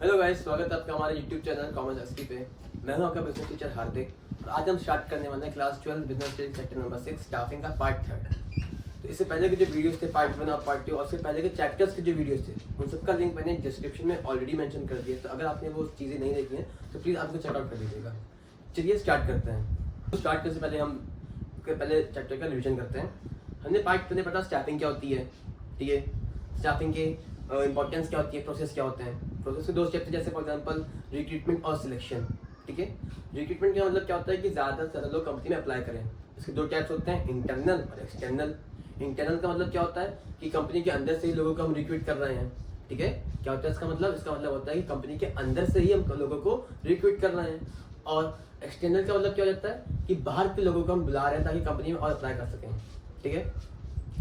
Hello guys, स्वागत है आपका हमारे यूट्यूब चैनल कॉमर्स एसपी पे। मैं हूं आपका बिजनेस टीचर हार्दिक और आज हम स्टार्ट करने वाले हैं class 12 business studies sector number 6 staffing का पार्ट 3। तो इससे पहले के जो वीडियोस थे पार्ट 1 और पार्ट 2 और उससे पहले के चैप्टर्स के जो वीडियोस थे उन सबका लिंक मैंने डिस्क्रिप्शन में ऑलरेडी मेंशन कर दिया। तो अगर आपने वो चीज़ें नहीं देखी हैं तो प्लीज़ आपको चेकआउट कर लीजिएगा। चलिए स्टार्ट करते हैं। तो स्टार्ट करने से पहले हम पहले चैप्टर का रिविजन करते हैं। हमने पार्ट 1 में पढ़ा स्टाफिंग क्या होती है, ठीक है। स्टाफिंग के इंपॉर्टेंस क्या होती है, प्रोसेस क्या होते हैं। प्रोसेस के दो स्टेप थे, जैसे फॉर एग्जांपल रिक्रूटमेंट और सिलेक्शन, ठीक है। रिक्रूटमेंट का मतलब क्या होता है कि ज़्यादा से ज़्यादा लोग कंपनी में अप्लाई करें। इसके दो टाइप्स होते हैं, इंटरनल और एक्सटर्नल। इंटरनल का मतलब क्या होता है कि कंपनी के अंदर से ही लोगों को हम रिक्रूट कर रहे हैं, ठीक है। क्या होता है इसका मतलब होता है कि कंपनी के अंदर से ही हम लोगों को रिक्रूट कर रहे हैं। और एक्सटर्नल का मतलब क्या हो जाता है कि बाहर के लोगों को हम बुला रहे हैं ताकि कंपनी में और अप्लाई कर सकें, ठीक है।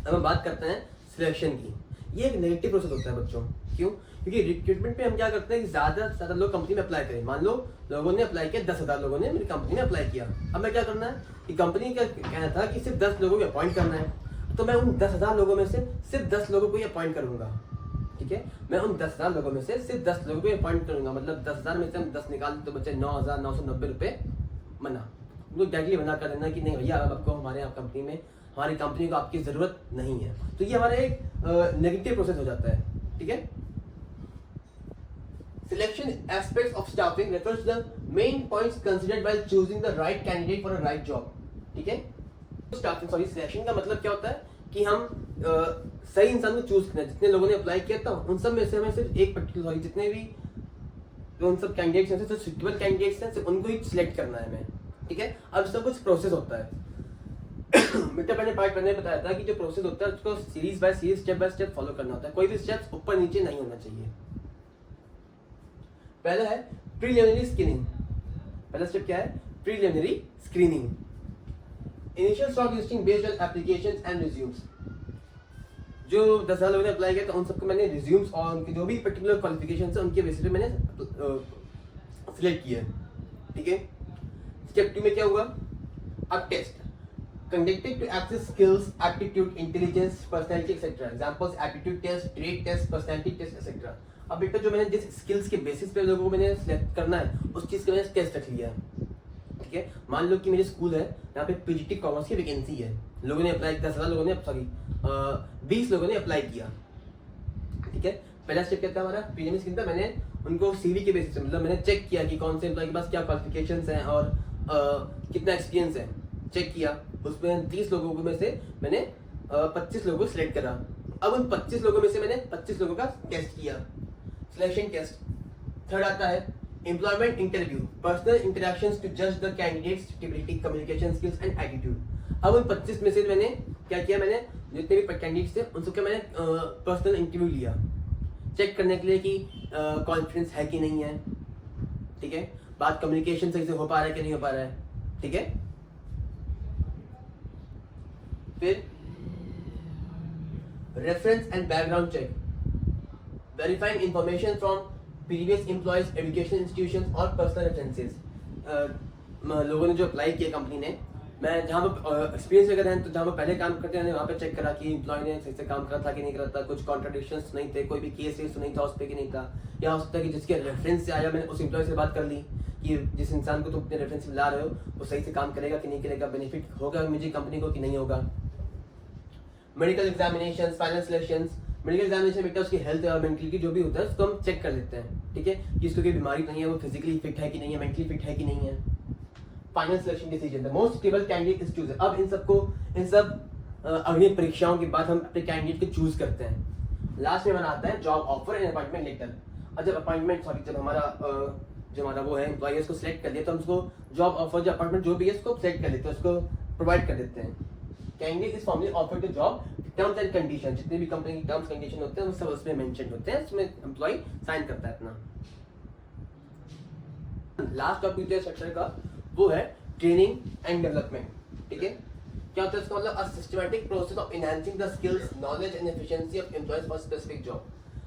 अब हम बात करते हैं सिलेक्शन की। ये एक नेगेटिव प्रोसेस होता है बच्चों। क्यों? क्योंकि रिक्रूटमेंट में हम क्या करते हैं कि ज़्यादा से ज़्यादा लोग कंपनी में अप्लाई करें। मान लो लोगों ने अप्लाई किया, 10,000 लोगों ने मेरी कंपनी में अप्लाई किया। अब मैं क्या करना है कि कंपनी का कहना था कि सिर्फ 10 लोगों को अपॉइंट करना है, तो मैं उन 10,000 लोगों में से सिर्फ 10 लोगों को ही अपॉइंट करूंगा, ठीक है। मैं उन 10,000 लोगों में से सिर्फ 10 लोगों को अपॉइंट करूंगा। मतलब 10,000 में से हम 10 निकाल तो बचे 9,990 रुपये मना। उनको डायरेक्टली मना कर देना कि नहीं भैया, अब आपको हमारे यहाँ कंपनी में हमारी कंपनी को आपकी ज़रूरत नहीं है। तो ये हमारा एक नेगेटिव प्रोसेस हो जाता है, ठीक है। Selection aspects of staffing refers to the main points considered while choosing the right candidate for a right job, ठीक है। स्टाफिंग सिलेक्शन का मतलब क्या होता है कि हम सही इंसान को चूज करना है। जितने लोगों ने अप्लाई किया था उन सब में से हमें सिर्फ एक पर्टिकुलर जितने भी उन सब कैंडिडेट्स हैं, सिर्फ सुटेबल कैंडिडेट्स हैं, सिर्फ उनको ही सिलेक्ट करना है हमें, ठीक है। अब इसका कुछ प्रोसेस होता है। बेटा मैंने पार्ट पढ़ने में बताया था कि जो प्रोसेस होता है उसको series by series step by step follow करना होता है। कोई भी स्टेप्स ऊपर नीचे नहीं होना चाहिए। पहला है प्रीलिमिनरी स्क्रीनिंग। पहला स्टेप क्या है? Preliminary screening. Initial short listing based on applications and resumes. जो 10,000 लोगों ने अप्लाई किया था उन सबको मैंने रिज्यूम्स और उनके जो भी पर्टिकुलर क्वालिफिकेशंस है उनके बेसिस पे मैंने सिलेक्ट किया, ठीक है। स्टेप 2 में क्या हुआ? अब test conducted to access skills, aptitude, intelligence, personality, etc. Examples: aptitude test, trait test, personality test, etc. अब बेटा जो मैंने जिस स्किल्स के बेसिस पे लोगों को मैंने सिलेक्ट करना है उस चीज़ का मैंने टेस्ट रख लिया, ठीक है। मान लो कि मेरे स्कूल है, यहाँ पे पीजीटी कॉमर्स की वैकेंसी है। लोगों ने अप्लाई, 10,000 लोगों ने 20 लोगों ने अप्लाई किया, ठीक है। पहला स्टेप क्या था हमारा? प्रीलिमिनरी स्क्रीनिंग था। मैंने उनको सीवी के बेसिस पे, मतलब मैंने चेक किया कि कौन से एम्प्लॉय के पास क्या क्वालिफिकेशंस हैं और कितना एक्सपीरियंस है, चेक किया। उसमें 30 लोगों में से मैंने 25 लोगों को सिलेक्ट करा। अब उन 25 लोगों में से मैंने 25 लोगों का टेस्ट किया, सिलेक्शन टेस्ट। थर्ड आता है employment interview, personal interactions to जज the candidate's stability, communication skills and attitude. अब उन 25 में से मैंने क्या किया, मैंने जितने भी कैंडिडेट्स थे उन सबका मैंने पर्सनल इंटरव्यू लिया, चेक करने के लिए कि कॉन्फिडेंस है कि नहीं है, ठीक है। बात कम्युनिकेशन सही से हो पा रहा है कि नहीं हो पा रहा है, ठीक है। फिर reference and background check, verifying information from previous employees, education institution और पर्सनल रेफरेंसेस। लोगों ने जो अप्लाई किया कंपनी ने, मैं जहाँ पर एक्सपीरियंस वगैरह है तो जहाँ पर पहले काम करते हैं वहाँ पे चेक करा कि एम्प्लॉय ने सही से काम करा था कि नहीं करा था, कुछ कॉन्ट्रडिक्शंस नहीं थे, कोई भी केस वेस नहीं था उस पर कि नहीं था। या हो सकता है कि जिसके रेफरेंस से आया मैंने उस एम्प्लॉय से बात कर ली कि जिस इंसान को तुम अपने रेफरेंस में ला रहे हो वो सही से काम करेगा कि नहीं करेगा, बेनिफिट होगा मुझे कंपनी को कि नहीं होगा। Medical examination, final selection. Medical examination बेटा उसकी हेल्थ और मेंटल की जो भी होता है उसको हम चेक कर लेते हैं, ठीक है, कि इसको कोई बीमारी नहीं है, वो फिजिकली फिट है कि नहीं है, मेंटली फिट है कि नहीं है। Final selection decision, the most stable candidate is chosen. अब इन सब अग्नि परीक्षाओं के बाद हम अपने कैंडिडेट को चूज करते हैं। लास्ट में हमारा आता है job offer and appointment letter. और जब हमारा वो है एम्प्लॉय उसको सिलेक्ट कर लिया तो हम उसको जॉब ऑफर, जो अपॉइंटमेंट जो भी है उसको सिलेक्ट कर लेते हैं, उसको प्रोवाइड कर देते हैं। Candidate is formally offered the job, terms and condition, जितने भी कंपनी की टर्म्स कंडीशन होते हैं वो सब उसमें मेंशन होते हैं, उसमें एम्प्लॉय साइन करता है अपना। लास्ट टॉपिक जो सेक्टर का वो है ट्रेनिंग एंड डेवलपमेंट, ठीक है। क्या होता है इसका मतलब? A systematic process of enhancing the skills, knowledge and efficiency of employees for specific job.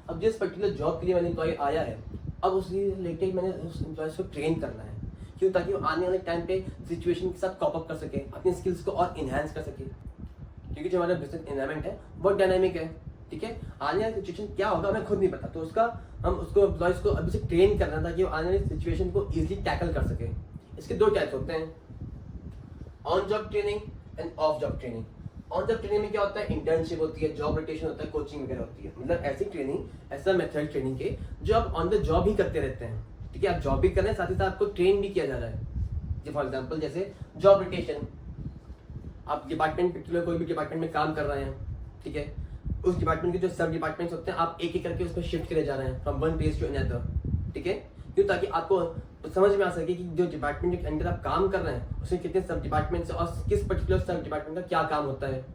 अब जिस पर्टिकुलर जॉब के लिए मैंने एम्प्लॉय आया है, अब उसके रिलेटेड मैंने उस एम्प्लॉयज को ट्रेन करना है। क्यों? ताकि वो आने वाले टाइम पे सिचुएशन के साथ कॉप अप कर सके, अपनी स्किल्स को और इनहेंस कर सके। क्योंकि जो हमारा बिजनेस एनवायरनमेंट है बहुत डायनामिक है, ठीक है। आने वाली सिचुएशन क्या होगा हमें खुद नहीं पता, तो उसका हम उसको एम्प्लॉयज को अभी से ट्रेन करना ताकि वो आने वाली सिचुएशन को इजीली टैकल कर सके। इसके 2 टाइप्स होते हैं, on job training end of job training. On job training में क्या होता है, इंटर्नशिप होती है, जॉब रोटेशन होता है, कोचिंग वगैरह होती है। मतलब ऐसी ट्रेनिंग, ऐसा मेथड ट्रेनिंग के जो आप ऑन द जॉब ही करते रहते हैं। ठीक है, आप जॉब भी कर रहे हैं, साथ ही साथ आपको ट्रेन भी किया जा रहा है। फॉर एग्जाम्पल जैसे जॉब रोटेशन, आप डिपार्टमेंट पर्टिकुलर कोई भी डिपार्टमेंट में काम कर रहे हैं, ठीक है, उस डिपार्टमेंट के जो सब डिपार्टमेंट्स होते हैं आप एक एक करके उसमें शिफ्ट करे जा रहे हैं from one place to another. ठीक है, क्यों, ताकि आपको समझ में आ सके कि जो डिपार्टमेंट के अंदर आप काम कर रहे हैं उसमें कितने सब डिपार्टमेंट्स और किस पर्टिकुलर सब डिपार्टमेंट का क्या काम होता है।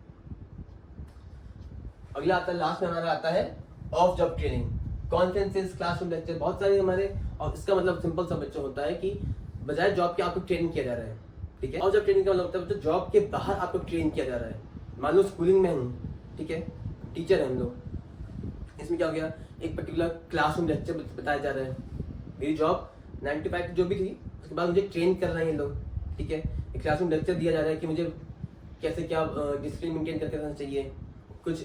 अगला आता है, लास्ट में हमारा आता है of job training, conferences, classroom lecture, बहुत सारे हमारे। और इसका मतलब सिंपल सा बच्चा होता है कि बजाय जॉब के आपको ट्रेन किया जा रहा है। ठीक है, और जब ट्रेनिंग का मतलब होता है तो जॉब के बाहर आपको ट्रेन किया जा रहा है। मान लो स्कूलिंग में हूँ, ठीक है, टीचर है हम लोग, इसमें क्या हो गया, एक पर्टिकुलर क्लासरूम लेक्चर बताया जा रहा है। मेरी जॉब 9 to 5 जो भी थी, उसके बाद मुझे ट्रेन कर रहे हैं ये लोग। ठीक है, एक क्लासरूम लेक्चर दिया जा रहा है कि मुझे कैसे क्या डिसिप्लिन मेंटेन करके रहना चाहिए। कुछ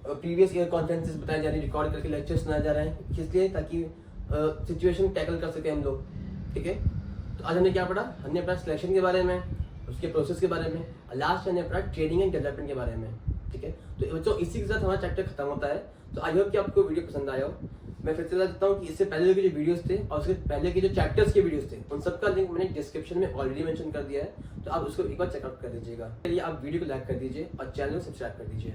प्रीवियस ईयर कॉन्फ्रेंसेस बताए जा रहे हैं, रिकॉर्ड करके लेक्चर सुनाया जा रहा है, इसलिए ताकि सिचुएशन टैकल कर सके हम लोग। ठीक है, तो आज हमने क्या पढ़ा, हमने पढ़ा सिलेक्शन के बारे में, उसके प्रोसेस के बारे में, और लास्ट हमने पढ़ा ट्रेनिंग एंड डेवलपमेंट के बारे में। ठीक है, तो बच्चों इसी के साथ हमारा चैप्टर खत्म होता है। तो आई होप कि आपको वीडियो पसंद आया हो। मैं फिर से बता देता हूँ कि इससे पहले के जो वीडियोस थे और उसके पहले के जो चैप्टर्स के वीडियोस थे, उन सबका लिंक मैंने डिस्क्रिप्शन में ऑलरेडी मेंशन कर दिया है, तो आप उसको एक बार चेकआउट कर लीजिएगा। चलिए आप वीडियो को लाइक कर दीजिए और चैनल को सब्सक्राइब कर दीजिए।